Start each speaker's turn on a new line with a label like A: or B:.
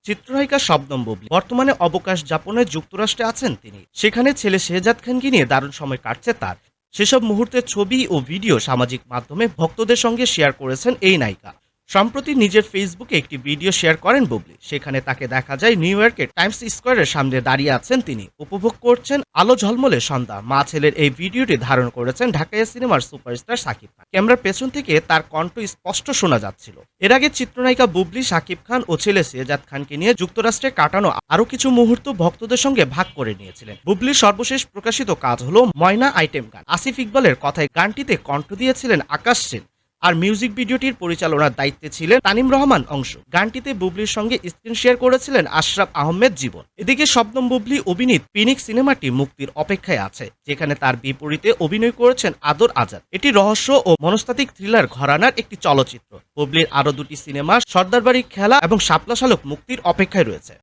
A: চিত্রনায়িকা শবনম বুবলী বর্তমানে অবকাশ যাপনে যুক্তরাষ্ট্রে আছেন তিনি। সেখানে ছেলে শেহজাদ খানকে নিয়ে দারুণ সময় কাটছে তার। সেসব মুহূর্তের ছবি ও ভিডিও সামাজিক মাধ্যমে ভক্তদের সঙ্গে শেয়ার করেছেন এই নায়িকা। সম্প্রতি নিজের ফেসবুকে একটি ভিডিও শেয়ার করেন বুবলী। সেখানে তাকে দেখা যায় নিউ ইয়র্কের টাইমস স্কোয়ারের সামনে দাঁড়িয়ে আছেন তিনি, উপভোগ করছেন আলো ঝলমলে সন্ধ্যা। মা ছেলের এই ভিডিওটি ধারণ করেছেন ঢাকাইয়া সিনেমার সুপারস্টার শাকিব খান। ক্যামেরার পেছন থেকে তার কণ্ঠ স্পষ্ট শোনা যাচ্ছিল। এর আগে চিত্রনায়িকা বুবলী শাকিব খান ও ছেলে শেহজাদ খানকে নিয়ে যুক্তরাষ্ট্রে কাটানো আরও কিছু মুহূর্ত ভক্তদের সঙ্গে ভাগ করে নিয়েছিলেন। বুবলীর সর্বশেষ প্রকাশিত কাজ হলো ময়না আইটেম গান। আসিফ ইকবালের কথায় গানটিতে কণ্ঠ দিয়েছিলেন আকাশ সেন, আর মিউজিক ভিডিওটির পরিচালনার দায়িত্বে ছিলেন তানিম রহমান অংশ। গানটিতে বুবলীর সঙ্গে স্ক্রিন শেয়ার করেছিলেন আশরাফ আহমেদ জীবন। এদিকে শবনম বুবলী অভিনীত ফিনিক্স সিনেমাটি মুক্তির অপেক্ষায় আছে, যেখানে তার বিপরীতে অভিনয় করেছেন আদর আজাদ। এটি রহস্য ও মনস্তাত্ত্বিক থ্রিলার ঘরানার একটি চলচ্চিত্র। বুবলীর আরও দুটি সিনেমা সর্দার বাড়ির খেলা এবং শাপলা শালক মুক্তির অপেক্ষায় রয়েছে।